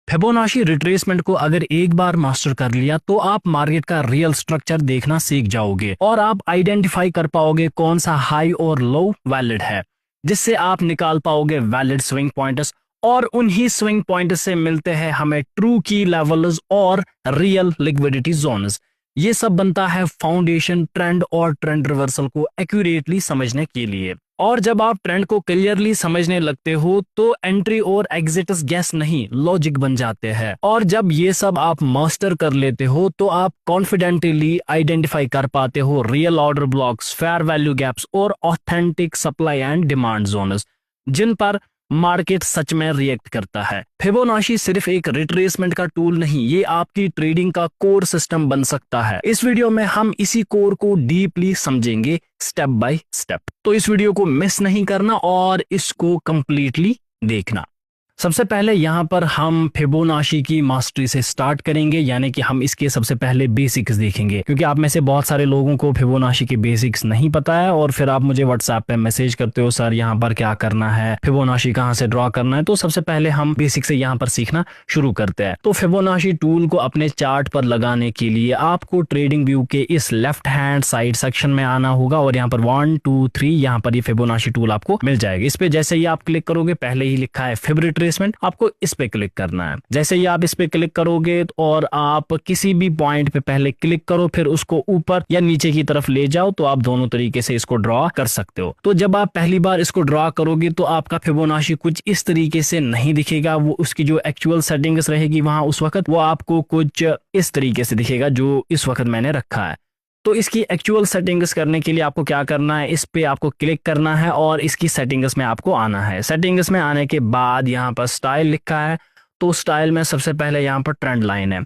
Fibonacci retracement को अगर एक बार मास्टर कर लिया तो आप मार्केट का रियल स्ट्रक्चर देखना सीख जाओगे और आप आइडेंटिफाई कर पाओगे कौन सा हाई और लो वैलिड है, जिससे आप निकाल पाओगे वैलिड स्विंग पॉइंट्स और उन्हीं स्विंग पॉइंट से मिलते हैं हमें ट्रू की लेवल्स और रियल लिक्विडिटी जोन्स। ये सब बनता है फाउंडेशन ट्रेंड और ट्रेंड रिवर्सल को एक्यूरेटली समझने के लिए। और जब आप ट्रेंड को क्लियरली समझने लगते हो तो एंट्री और एग्जिट्स गैस नहीं लॉजिक बन जाते हैं। और जब ये सब आप मास्टर कर लेते हो तो आप कॉन्फिडेंटली आइडेंटिफाई कर पाते हो real order blocks, fair value gaps और authentic supply and demand zones जिन पर मार्केट सच में रिएक्ट करता है। फिबोनाची सिर्फ एक रिट्रेसमेंट का टूल नहीं, ये आपकी ट्रेडिंग का कोर सिस्टम बन सकता है। इस वीडियो में हम इसी कोर को डीपली समझेंगे स्टेप बाय स्टेप, तो इस वीडियो को मिस नहीं करना और इसको कंप्लीटली देखना। सबसे पहले यहाँ पर हम फिबोनाची की मास्टरी से स्टार्ट करेंगे, यानी कि हम इसके सबसे पहले बेसिक्स देखेंगे, क्योंकि आप में से बहुत सारे लोगों को फिबोनाची के बेसिक्स नहीं पता है और फिर आप मुझे व्हाट्सएप पे मैसेज करते हो सर यहाँ पर क्या करना है, फिबोनाची कहाँ से ड्रॉ करना है। तो सबसे पहले हम बेसिक से यहाँ पर सीखना शुरू करते हैं। तो फिबोनाची टूल को अपने चार्ट पर लगाने के लिए आपको ट्रेडिंग व्यू के इस लेफ्ट हैंड साइड सेक्शन में आना होगा और यहाँ पर 1 2 3 यहाँ पर ये फिबोनाची टूल आपको मिल जाएगा। इस पे जैसे ही आप क्लिक करोगे, पहले ही लिखा है फिब रिट्रेसमेंट, आपको इस पे क्लिक करना है। जैसे ही आप इस पे क्लिक करोगे और आप किसी भी पॉइंट पे पहले क्लिक करो, फिर उसको ऊपर या नीचे की तरफ ले जाओ, तो आप दोनों तरीके से इसको ड्रॉ कर सकते हो। तो जब आप पहली बार इसको ड्रॉ करोगे तो आपका फिबोनाची कुछ इस तरीके से नहीं दिखेगा, वो उसकी जो एक्चुअल सेटिंग्स रहेगी वहां उस वक्त वो आपको कुछ इस तरीके से दिखेगा जो इस वक्त मैंने रखा है। तो इसकी एक्चुअल सेटिंग्स करने के लिए आपको क्या करना है, इस पे आपको क्लिक करना है और इसकी सेटिंग्स में आपको आना है। सेटिंग्स में आने के बाद यहाँ पर स्टाइल लिखा है, तो स्टाइल में सबसे पहले यहाँ पर ट्रेंड लाइन है।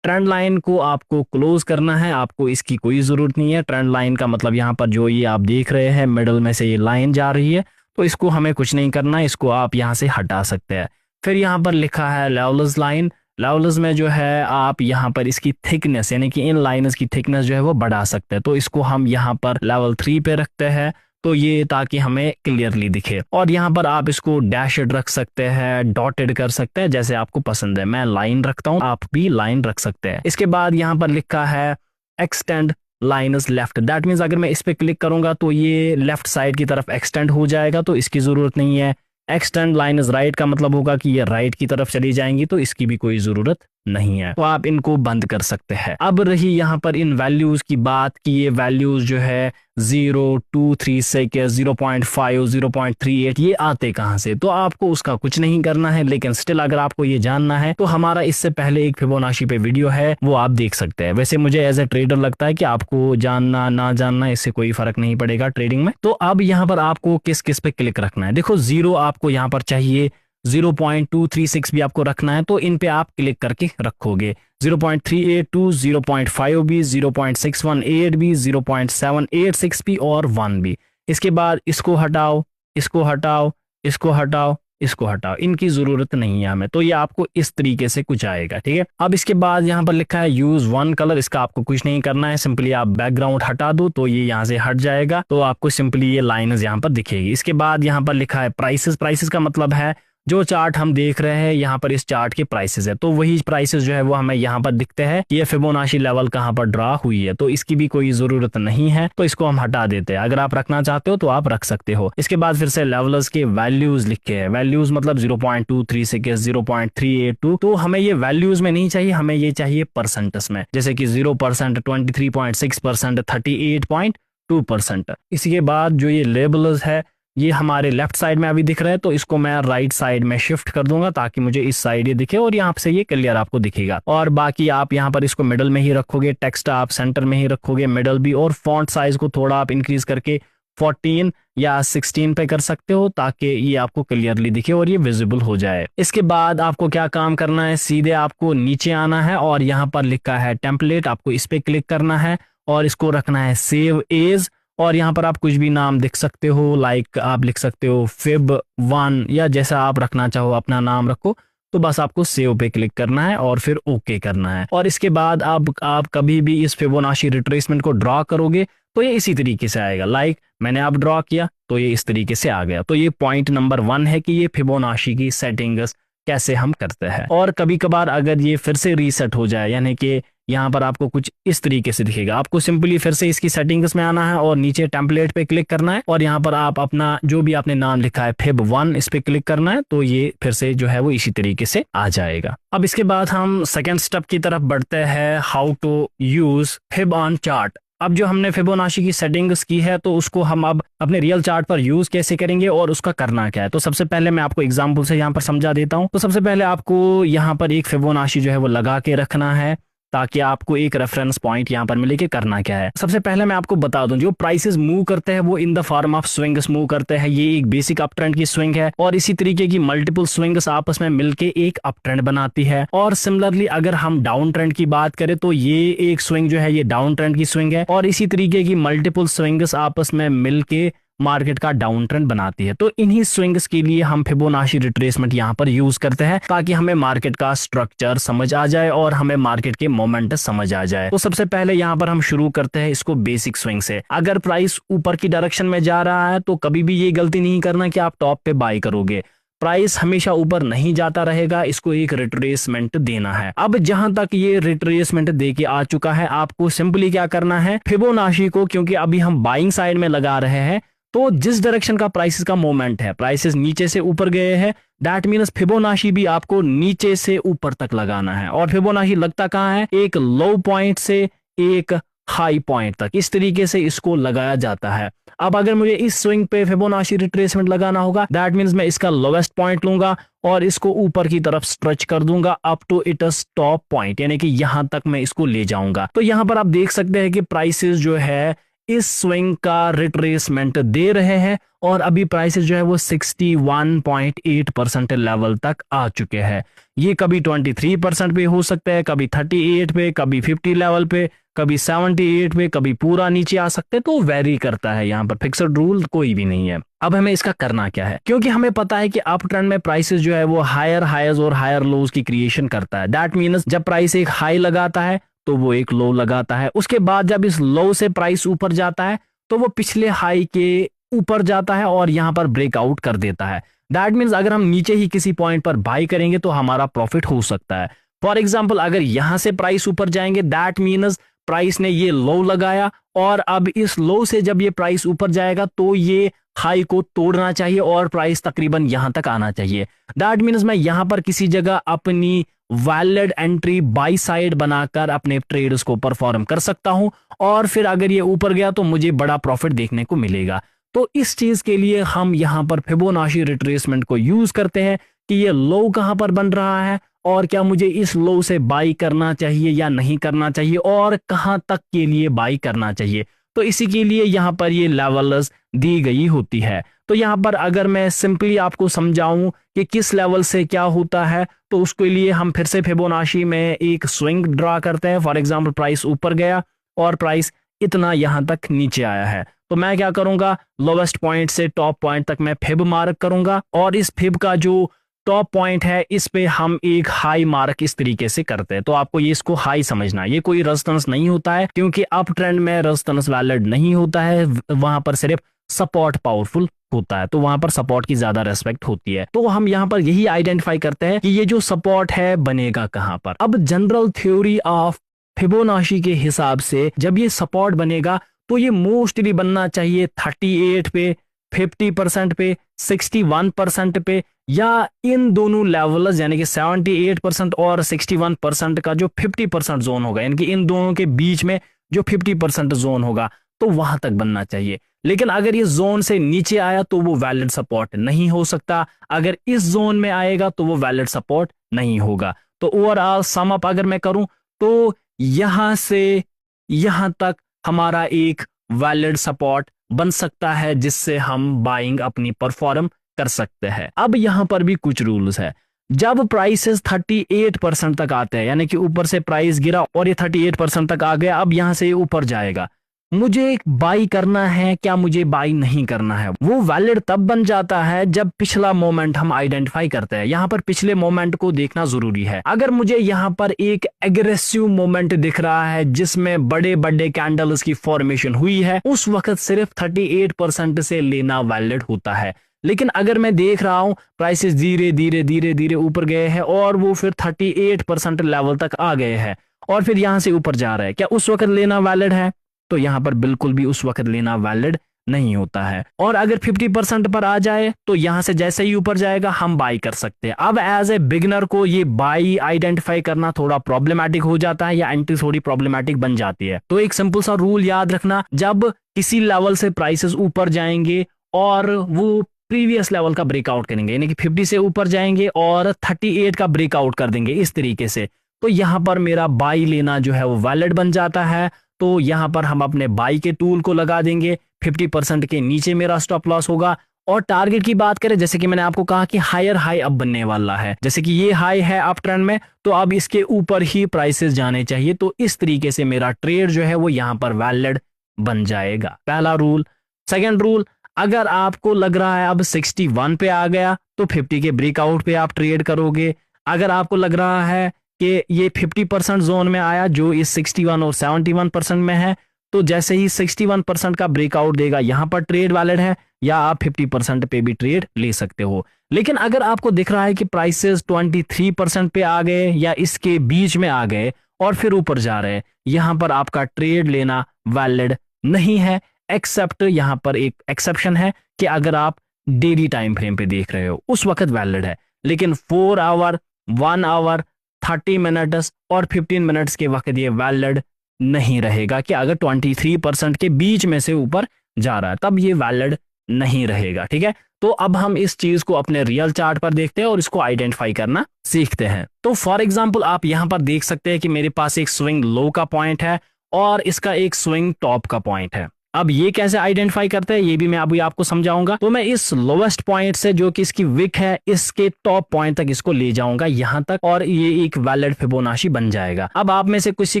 ट्रेंड लाइन को आपको क्लोज करना है, आपको इसकी कोई जरूरत नहीं है। ट्रेंड लाइन का मतलब यहाँ पर जो ये आप देख रहे हैं मिडल में से ये लाइन जा रही है, तो इसको हमें कुछ नहीं करना है, इसको आप यहाँ से हटा सकते हैं। फिर यहाँ पर लिखा है लेवल्स लाइन। लेवल्स में जो है आप यहाँ पर इसकी थिकनेस यानी कि इन लाइन्स की थिकनेस जो है वो बढ़ा सकते हैं, तो इसको हम यहाँ पर लेवल 3 पे रखते हैं, तो ये ताकि हमें क्लियरली दिखे। और यहाँ पर आप इसको डैशड रख सकते हैं, डॉटेड कर सकते हैं, जैसे आपको पसंद है। मैं लाइन रखता हूँ, आप भी लाइन रख सकते हैं। इसके बाद यहाँ पर लिखा है extend lines left, that means अगर मैं इस पे क्लिक करूंगा तो ये लेफ्ट साइड की तरफ एक्सटेंड हो जाएगा, तो इसकी जरूरत नहीं है। एक्सटेंड लाइन्स राइट का मतलब होगा कि ये राइट की तरफ चली जाएंगी, तो इसकी भी कोई जरूरत नहीं है, तो आप इनको बंद कर सकते हैं। अब रही यहाँ पर इन वैल्यूज की बात कि ये वैल्यूज जो है 0.236 0.5 0.38 ये आते कहाँ से, तो आपको उसका कुछ नहीं करना है, लेकिन स्टिल अगर आपको ये जानना है तो हमारा इससे पहले एक फिबोनाची पे वीडियो है, वो आप देख सकते हैं। वैसे मुझे एज ए ट्रेडर लगता है कि आपको जानना ना जानना इससे कोई फर्क नहीं पड़ेगा ट्रेडिंग में। तो अब यहाँ पर आपको किस किस पे क्लिक रखना है, देखो 0 आपको यहाँ पर चाहिए, 0.236 भी आपको रखना है, तो इन पे आप क्लिक करके रखोगे। 0.382 0.5 भी, 0.618 भी, 0.786 भी और 1 भी। इसके बाद इसको हटाओ, इसको हटाओ, इसको हटाओ, इसको हटाओ, इनकी जरूरत नहीं है हमें, तो ये आपको इस तरीके से कुछ आएगा। ठीक है, अब इसके बाद यहाँ पर लिखा है यूज वन कलर, इसका आपको कुछ नहीं करना है, सिंपली आप बैकग्राउंड हटा दो तो ये यहाँ से हट जाएगा, तो आपको सिंपली ये लाइन्स यहाँ पर दिखेगी। इसके बाद यहाँ पर लिखा है प्राइसेस। प्राइसेस का मतलब है जो चार्ट हम देख रहे हैं यहाँ पर इस चार्ट के प्राइसेस है, तो वही प्राइसेस जो है वो हमें यहाँ पर दिखते हैं। ये फिबोनाची लेवल कहाँ पर ड्रा हुई है, तो इसकी भी कोई जरूरत नहीं है, तो इसको हम हटा देते हैं। अगर आप रखना चाहते हो तो आप रख सकते हो। इसके बाद फिर से लेवल्स के वैल्यूज लिखे हैं, वैल्यूज मतलब 0.236 0.382, तो हमें ये वैल्यूज में नहीं चाहिए, हमें ये चाहिए परसेंटेज में, जैसे कि 0%, 23.6%, 38.2%। इसके बाद जो ये लेबल्स है ये हमारे लेफ्ट साइड में अभी दिख रहा है, तो इसको मैं राइट साइड में शिफ्ट कर दूंगा ताकि मुझे इस साइड ये दिखे और यहाँ से ये क्लियर आपको दिखेगा। और बाकी आप यहाँ पर इसको मिडल में ही रखोगे, टेक्स्ट आप सेंटर में ही रखोगे, मिडल भी, और फॉन्ट साइज को थोड़ा आप इंक्रीज करके 14 या 16 पे कर सकते हो ताकि ये आपको क्लियरली दिखे और ये विजिबल हो जाए। इसके बाद आपको क्या काम करना है, सीधे आपको नीचे आना है और यहाँ पर लिखा है टेम्पलेट, आपको इस पे क्लिक करना है और इसको रखना है सेव एज, और यहाँ पर आप कुछ भी नाम लिख सकते हो, लाइक आप लिख सकते हो fib1 या जैसा आप रखना चाहो अपना नाम रखो। तो बस आपको सेव पे क्लिक करना है और फिर ओके करना है। और इसके बाद आप कभी भी इस फिबोनाची रिट्रेसमेंट को ड्रॉ करोगे तो ये इसी तरीके से आएगा, लाइक मैंने आप ड्रॉ किया तो ये इस तरीके से आ गया। तो ये पॉइंट नंबर 1 है कि ये फिबोनाची की सेटिंग्स कैसे हम करते हैं। और कभी कभार अगर ये फिर से रीसेट हो जाए, यानी कि यहाँ पर आपको कुछ इस तरीके से दिखेगा, आपको सिंपली फिर से इसकी सेटिंग्स में आना है और नीचे टेम्पलेट पे क्लिक करना है और यहाँ पर आप अपना जो भी आपने नाम लिखा है Fib1 इस पे क्लिक करना है, तो ये फिर से जो है वो इसी तरीके से आ जाएगा। अब इसके बाद हम सेकेंड स्टेप की तरफ बढ़ते हैं, how to use Fib on chart. अब जो हमने फिबोनाची की सेटिंग्स की है तो उसको हम अब अपने रियल चार्ट पर यूज कैसे करेंगे और उसका करना क्या है। तो सबसे पहले मैं आपको एग्जांपल से यहाँ पर समझा देता हूँ। तो सबसे पहले आपको यहाँ पर एक फिबोनाची जो है वो लगा के रखना है ताकि आपको एक रेफरेंस पॉइंट यहाँ पर मिले कि करना क्या है। सबसे पहले मैं आपको बता दूं, जो प्राइसेस मूव करते हैं वो in the form of swings move करते हैं। ये एक बेसिक अप ट्रेंड की स्विंग है और इसी तरीके की मल्टीपल स्विंग्स आपस में मिलके एक अप ट्रेंड बनाती है। और सिमिलरली अगर हम डाउन ट्रेंड की बात करें तो ये एक स्विंग जो है ये डाउन ट्रेंड की स्विंग है और इसी तरीके की मल्टीपल स्विंग्स आपस में मिलके मार्केट का डाउन ट्रेंड बनाती है। तो इन्हीं स्विंग्स के लिए हम फिबोनाची रिट्रेसमेंट यहाँ पर यूज करते हैं ताकि हमें मार्केट का स्ट्रक्चर समझ आ जाए और हमें मार्केट के मोमेंट समझ आ जाए। तो सबसे पहले यहाँ पर हम शुरू करते हैं इसको बेसिक स्विंग से। अगर प्राइस ऊपर की डायरेक्शन में जा रहा है तो कभी भी ये गलती नहीं करना कि आप टॉप पे बाय करोगे। प्राइस हमेशा ऊपर नहीं जाता रहेगा, इसको एक रिट्रेसमेंट देना है। अब जहां तक ये रिट्रेसमेंट दे के आ चुका है, आपको सिंपली क्या करना है, फिबोनाची को, क्योंकि अभी हम बाइंग साइड में लगा रहे हैं, तो जिस डायरेक्शन का प्राइसेस का मोमेंट है, प्राइसेस नीचे से ऊपर गए हैं, दैट मीन्स फिबोनाची भी आपको नीचे से ऊपर तक लगाना है। और फिबोनाची लगता कहाँ है, एक लो पॉइंट से एक हाई पॉइंट तक, इस तरीके से इसको लगाया जाता है। अब अगर मुझे इस स्विंग पे फिबोनाची रिट्रेसमेंट लगाना होगा, दैट मीन्स मैं इसका लोवेस्ट पॉइंट लूंगा और इसको ऊपर की तरफ स्ट्रेच कर दूंगा up to its top point, यानी कि यहां तक मैं इसको ले जाऊंगा। तो यहां पर आप देख सकते हैं कि प्राइसेस जो है इस स्विंग का रिट्रेसमेंट दे रहे हैं और अभी प्राइसेस जो है वो 61.8% लेवल तक आ चुके हैं। ये कभी 23% पे हो सकता है, कभी 38 पे, कभी 50 लेवल पे, कभी 78 पे, कभी पूरा नीचे आ सकते हैं। तो वेरी करता है, यहाँ पर फिक्स्ड रूल कोई भी नहीं है। अब हमें इसका करना क्या है, क्योंकि हमें पता है कि अप ट्रेंड में प्राइसेस जो है वो हायर हाईज और हायर लोज की क्रिएशन करता है। दैट मीन्स जब प्राइस एक हाई लगाता है तो वो एक लो लगाता है, उसके बाद जब इस लो से प्राइस ऊपर जाता है तो वो पिछले हाई के ऊपर जाता है और यहां पर ब्रेकआउट कर देता है। दैट मीन्स अगर हम नीचे ही किसी पॉइंट पर बाई करेंगे तो हमारा प्रॉफिट हो सकता है। फॉर एग्जांपल अगर यहां से प्राइस ऊपर जाएंगे, दैट मीन्स प्राइस ने ये लो लगाया और अब इस लो से जब ये प्राइस ऊपर जाएगा तो ये हाई को तोड़ना चाहिए और प्राइस तकरीबन यहां तक आना चाहिए। दैट मीन्स मैं यहां पर किसी जगह अपनी वैलिड एंट्री बाई साइड बनाकर अपने ट्रेड्स को परफॉर्म कर सकता हूं और फिर अगर ये ऊपर गया तो मुझे बड़ा प्रॉफिट देखने को मिलेगा। तो इस चीज के लिए हम यहां पर फिबोनाची रिट्रेसमेंट को यूज करते हैं कि ये लो कहां पर बन रहा है और क्या मुझे इस लो से बाई करना चाहिए या नहीं करना चाहिए और कहां तक के लिए बाई करना चाहिए। तो इसी के लिए यहाँ पर ये लेवल्स दी गई होती है। तो यहाँ पर अगर मैं सिंपली आपको समझाऊं कि किस लेवल से क्या होता है, तो उसके लिए हम फिर से फिबोनाची में एक स्विंग ड्रा करते हैं। फॉर एग्जांपल प्राइस ऊपर गया और प्राइस इतना यहाँ तक नीचे आया है, तो मैं क्या करूंगा, लोवेस्ट पॉइंट से टॉप पॉइंट तक मैं फिब मार्क करूंगा और इस फिब का जो टॉप पॉइंट है इस पे हम एक हाई मार्क इस तरीके से करते हैं। तो आपको ये इसको हाई समझना है, ये कोई रेजिस्टेंस नहीं होता है क्योंकि अप ट्रेंड में रेजिस्टेंस वैलिड नहीं होता है, वहां पर सिर्फ सपोर्ट पावरफुल होता है, तो वहां पर सपोर्ट की ज्यादा रेस्पेक्ट होती है। तो हम यहाँ पर यही आइडेंटिफाई करते हैं कि ये जो सपोर्ट है बनेगा कहां पर। अब जनरल थ्योरी ऑफ फिबोनाची के हिसाब से जब ये सपोर्ट बनेगा तो ये मोस्टली बनना चाहिए 38 पे, 50% पे, 61% पे, या इन दोनों लेवल्स यानी कि 78% और 61% का जो 50% जोन होगा, यानी कि इन दोनों के बीच में जो 50% जोन होगा तो वहां तक बनना चाहिए। लेकिन अगर ये जोन से नीचे आया तो वो वैलिड सपोर्ट नहीं हो सकता, अगर इस जोन में आएगा तो वो वैलिड सपोर्ट नहीं होगा। तो ओवरऑल सम अप अगर मैं करूं तो यहां से यहां तक हमारा एक वैलिड सपोर्ट बन सकता है जिससे हम बाइंग अपनी परफॉर्म कर सकते हैं। अब यहां पर भी कुछ रूल्स है। जब प्राइसेस 38% तक आते हैं, यानी कि ऊपर से प्राइस गिरा और ये 38% तक आ गया, अब यहां से ऊपर जाएगा, मुझे बाई करना है क्या मुझे बाई नहीं करना है, वो वैलिड तब बन जाता है जब पिछला मोमेंट हम आइडेंटिफाई करते हैं। यहाँ पर पिछले मोमेंट को देखना जरूरी है। अगर मुझे यहाँ पर एक एग्रेसिव मोमेंट दिख रहा है जिसमें बड़े बड़े कैंडल्स की फॉर्मेशन हुई है, उस वक्त सिर्फ 38% से लेना वैलिड होता है। लेकिन अगर मैं देख रहा हूं प्राइसेस धीरे धीरे धीरे धीरे ऊपर गए हैं और वो फिर 38% लेवल तक आ गए हैं और फिर यहां से ऊपर जा रहा है, क्या उस वक्त लेना वैलिड है? तो यहां पर बिल्कुल भी उस वक्त लेना वैलिड नहीं होता है। और अगर 50% पर आ जाए तो यहां से जैसे ही ऊपर जाएगा हम बाई कर सकते हैं। अब एज ए बिगनर को ये बाई आइडेंटिफाई करना थोड़ा प्रॉब्लमेटिक हो जाता है या एंट्री थोड़ी प्रॉब्लमेटिक बन जाती है। तो एक सिंपल सा रूल याद रखना, जब किसी लेवल से प्राइसेस ऊपर जाएंगे और वो प्रीवियस लेवल का ब्रेकआउट करेंगे, यानी कि 50 से ऊपर जाएंगे और 38 का ब्रेकआउट कर देंगे इस तरीके से, तो यहां पर मेरा बाई लेना जो है वो वैलिड बन जाता है। तो यहां पर हम अपने बाई के टूल को लगा देंगे, 50% के नीचे मेरा स्टॉप लॉस होगा। और टारगेट की बात करें, जैसे कि मैंने आपको कहा कि हायर हाई अब बनने वाला है, जैसे कि ये हाई है अप ट्रेंड में, तो अब इसके ऊपर ही प्राइसेस जाने चाहिए। तो इस तरीके से मेरा ट्रेड जो है वो यहां पर वैलिड बन जाएगा, पहला रूल। सेकेंड रूल, अगर आपको लग रहा है अब 61 पे आ गया तो 50 के ब्रेकआउट पे आप ट्रेड करोगे। अगर आपको लग रहा है कि ये 50% जोन में आया जो इस 61 और 71% में है, तो जैसे ही 61% का ब्रेकआउट देगा यहां पर ट्रेड वैलिड है, या आप 50% पे भी ट्रेड ले सकते हो। लेकिन अगर आपको दिख रहा है कि प्राइसेस 23% पे आ गए या इसके बीच में आ गए और फिर ऊपर जा रहे हैं, यहां पर आपका ट्रेड लेना वैलिड नहीं है। एक्सेप्ट यहां पर एक एक्सेप्शन है कि अगर आप डेली टाइम फ्रेम पे देख रहे हो उस वक्त वैलिड है, लेकिन 4 आवर, 1 आवर, 30 मिनट्स और 15 मिनट्स के वक्त ये वैलिड नहीं रहेगा। कि अगर 23% के बीच में से ऊपर जा रहा है तब ये वैलिड नहीं रहेगा। ठीक है, तो अब हम इस चीज को अपने रियल चार्ट पर देखते हैं और इसको आइडेंटिफाई करना सीखते हैं। तो फॉर एग्जांपल आप यहां पर देख सकते हैं कि मेरे पास एक स्विंग लो का पॉइंट है और इसका एक स्विंग टॉप का पॉइंट है। अब ये कैसे आइडेंटिफाई करते हैं ये भी मैं अभी आपको समझाऊंगा। तो मैं इस लोवेस्ट पॉइंट से, जो कि इसकी विक है, इसके टॉप पॉइंट तक इसको ले जाऊंगा यहां तक, और ये एक वैलिड फिबोनाची बन जाएगा। अब आप में से किसी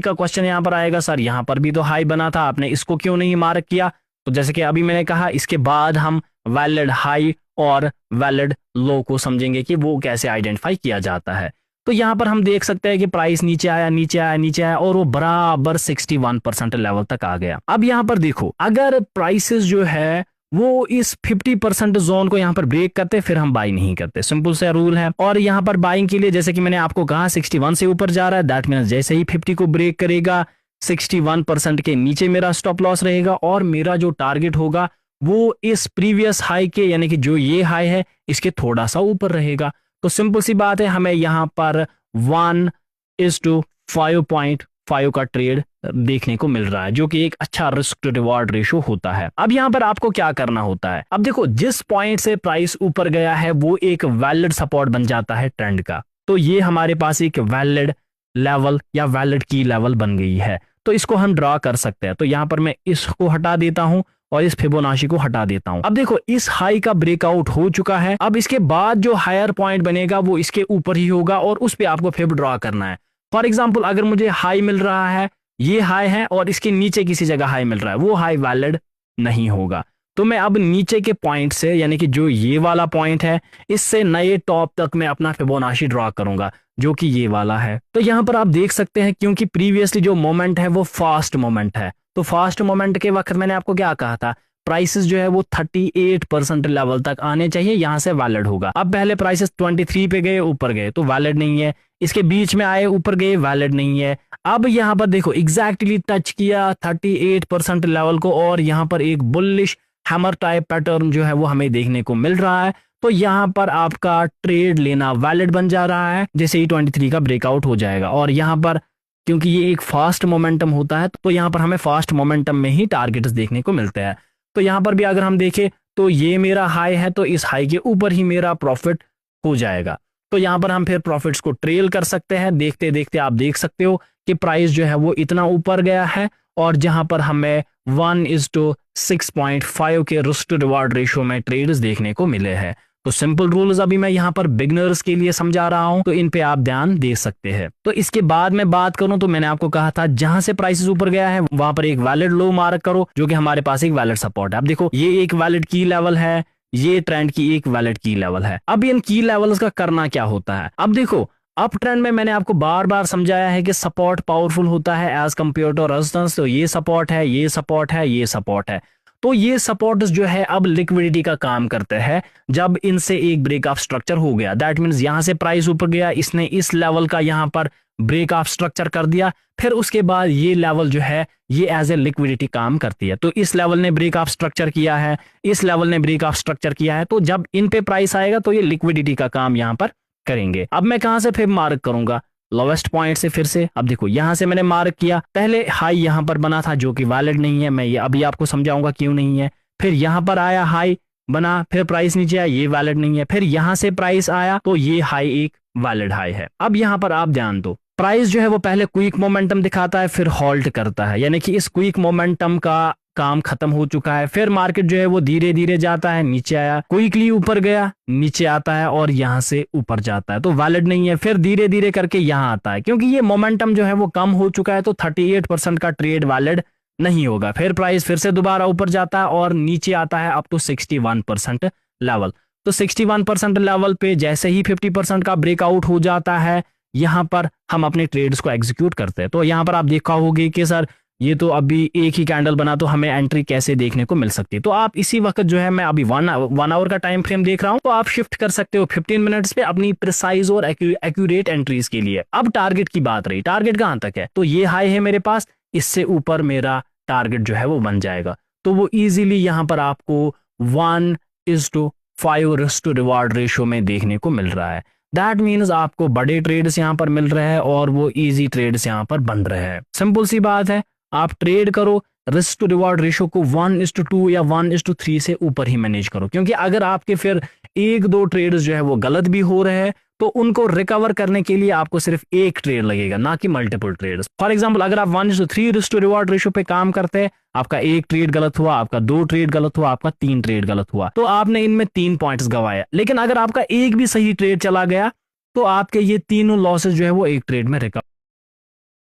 का क्वेश्चन यहां पर आएगा, सर यहां पर भी तो हाई बना था, आपने इसको क्यों नहीं मार्क किया? तो जैसे कि अभी मैंने कहा, इसके बाद हम वैलिड हाई और वैलिड लो को समझेंगे कि वो कैसे आइडेंटिफाई किया जाता है। तो यहां पर हम देख सकते हैं कि प्राइस नीचे आया नीचे आया नीचे आया और वो बराबर 61% लेवल तक आ गया। अब यहां पर देखो, अगर प्राइसेस जो है वो इस 50% जोन को यहां पर ब्रेक करते फिर हम बाई नहीं करते, सिंपल सा रूल है। और यहां पर बाइंग के लिए, जैसे कि मैंने आपको कहा, 61 से ऊपर जा रहा है, दैट मीन्स जैसे ही 50 को ब्रेक करेगा 61% के नीचे मेरा स्टॉप लॉस रहेगा और मेरा जो टारगेट होगा वो इस प्रीवियस हाई के, यानी कि जो ये हाई है इसके थोड़ा सा ऊपर रहेगा। तो सिंपल सी बात है, हमें यहां पर 1:5.5 का ट्रेड देखने को मिल रहा है, जो कि एक अच्छा रिस्क टू रिवॉर्ड रेशो होता है। अब यहां पर आपको क्या करना होता है, अब देखो, जिस पॉइंट से प्राइस ऊपर गया है वो एक वैलिड सपोर्ट बन जाता है ट्रेंड का। तो ये हमारे पास एक वैलिड लेवल या वैलिड की लेवल बन गई है, तो इसको हम ड्रॉ कर सकते हैं। तो यहां पर मैं इसको हटा देता हूं और इस फिबोनाची को हटा देता हूं। अब देखो, इस हाई का ब्रेकआउट हो चुका है, अब इसके बाद जो हायर पॉइंट बनेगा वो इसके ऊपर ही होगा और उस पे आपको फिब ड्रॉ करना है। फॉर एग्जांपल, अगर मुझे हाई मिल रहा है, ये हाई है और इसके नीचे किसी जगह हाई मिल रहा है, वो हाई वैलिड नहीं होगा। तो मैं अब नीचे के पॉइंट से, यानी कि जो ये वाला पॉइंट है, इससे नए टॉप तक मैं अपना फिबोनाची ड्रॉ करूंगा, जो कि ये वाला है। तो यहां पर आप देख सकते हैं, क्योंकि प्रीवियसली जो मोमेंट है वो फास्ट मोमेंट है, तो फास्ट मोमेंट के वक्त मैंने आपको क्या कहा था, प्राइसेस जो है वो 38% लेवल तक आने चाहिए, यहां से वैलिड होगा। अब पहले प्राइसेस 23 पे गए, ऊपर गए, तो वैलिड नहीं है। इसके बीच में आए, ऊपर गए, वैलिड नहीं है। अब यहां पर देखो, एग्जैक्टली टच किया 38% लेवल को और यहां पर एक बुलिश हैमर टाइप पैटर्न जो है वो हमें देखने को मिल रहा है। तो यहां पर आपका ट्रेड लेना वैलिड बन जा रहा है जैसे ही 23 का ब्रेकआउट हो जाएगा। और यहां पर क्योंकि ये एक फास्ट मोमेंटम होता है, तो यहां पर हमें फास्ट मोमेंटम में ही टारगेट्स देखने को मिलते हैं। तो यहां पर भी अगर हम देखें तो ये मेरा हाई है, तो इस हाई के ऊपर ही मेरा प्रॉफिट हो जाएगा। तो यहां पर हम फिर प्रॉफिट्स को ट्रेल कर सकते हैं। देखते देखते आप देख सकते हो कि प्राइस जो है वो इतना ऊपर गया है और जहां पर हमें 1:6.5 के रिस्क टू रिवार्ड रेशियो में ट्रेड्स देखने को मिले हैं। तो सिंपल रूल्स अभी मैं यहाँ पर बिगनर्स के लिए समझा रहा हूं, तो इन पे आप ध्यान दे सकते हैं। तो इसके बाद मैं बात करूं तो मैंने आपको कहा था जहां से प्राइसेस ऊपर गया है वहां पर एक वैलिड लो मार्क करो, जो कि हमारे पास एक वैलिड सपोर्ट है। अब देखो, ये एक वैलिड की लेवल है, ये ट्रेंड की एक वैलिड की लेवल है। अब इन की लेवल्स का करना क्या होता है, अब देखो, अप ट्रेंड में मैंने आपको बार बार समझाया है कि सपोर्ट पावरफुल होता है एज कंपेयर टू रेजिस्टेंस। तो ये सपोर्ट है, ये सपोर्ट है, ये सपोर्ट है। तो ये सपोर्ट्स जो है अब लिक्विडिटी का काम करते हैं। जब इनसे एक ब्रेक ऑफ स्ट्रक्चर हो गया, दैट मीन्स यहां से प्राइस ऊपर गया, इसने इस लेवल का यहां पर ब्रेक ऑफ स्ट्रक्चर कर दिया, फिर उसके बाद ये लेवल जो है ये एज ए लिक्विडिटी काम करती है। तो इस लेवल ने ब्रेक ऑफ स्ट्रक्चर किया है, इस लेवल ने ब्रेक ऑफ स्ट्रक्चर किया है, तो जब इन पे प्राइस आएगा तो ये लिक्विडिटी का काम यहां पर करेंगे। अब मैं कहां से फिर मार्क करूंगा, लोवेस्ट पॉइंट से फिर से। अब देखो यहां से मैंने मार्क किया, पहले हाई यहां पर बना था जो कि वैलिड नहीं है, मैं ये अभी आपको समझाऊंगा क्यों नहीं है। फिर यहां पर आया हाई बना, फिर प्राइस नीचे आया, ये वैलिड नहीं है। फिर यहां से प्राइस आया तो ये हाई एक वैलिड हाई है। अब यहां पर आप ध्यान दो, प्राइस जो है वो पहले क्विक मोमेंटम दिखाता है, फिर हॉल्ट करता है, यानी कि इस क्विक मोमेंटम का काम खत्म हो चुका है। फिर मार्केट जो है वो धीरे धीरे जाता है, नीचे आया, क्विकली ऊपर गया, नीचे आता है और यहां से ऊपर जाता है, तो वैलिड नहीं है। फिर धीरे धीरे करके यहां आता है, क्योंकि ये मोमेंटम जो है वो कम हो चुका है, तो 38% का ट्रेड वैलिड नहीं होगा। फिर प्राइस फिर से दोबारा ऊपर जाता है और नीचे आता है अप टू 61% लेवल। तो 61% लेवल पे जैसे ही 50% का ब्रेकआउट हो जाता है, यहां पर हम अपने ट्रेड्स को एग्जीक्यूट करते हैं। तो यहां पर आप देखा होगी कि सर ये तो अभी एक ही कैंडल बना, तो हमें एंट्री कैसे देखने को मिल सकती है। तो आप इसी वक्त जो है, मैं अभी वन आवर का टाइम फ्रेम देख रहा हूं, तो आप शिफ्ट कर सकते हो 15 मिनट्स पे अपनी प्रिसाइज और एक्यूरेट एंट्रीज के लिए। अब टारगेट की बात रही, टारगेट कहां तक है, तो ये हाई है मेरे पास, इससे ऊपर मेरा टारगेट जो है वो बन जाएगा। तो वो इजीली यहां पर आपको 1:5 रिवॉर्ड रेशियो में देखने को मिल रहा है। दैट मीन्स आपको बड़े ट्रेड्स यहां पर मिल रहे हैं और वो इजी ट्रेड्स यहां पर बन रहे हैं। सिंपल सी बात है, आप ट्रेड करो, रिस्क टू रिवॉर्ड रेशियो को 1:2 या 1:3 से ऊपर ही मैनेज करो, क्योंकि अगर आपके फिर एक दो ट्रेड्स जो है वो गलत भी हो रहे हैं, तो उनको रिकवर करने के लिए आपको सिर्फ एक ट्रेड लगेगा, ना कि मल्टीपल ट्रेड्स। फॉर एग्जांपल, अगर आप 1:3 रिस्क टू रिवॉर्ड रेशियो पे काम करते हैं, आपका एक ट्रेड गलत हुआ, आपका 2 ट्रेड गलत हुआ, आपका 3 ट्रेड गलत हुआ, तो आपने इनमें 3 पॉइंट्स गवाया। लेकिन अगर आपका एक भी सही ट्रेड चला गया, तो आपके ये तीनों लॉसेस जो है वो एक ट्रेड में रिकवर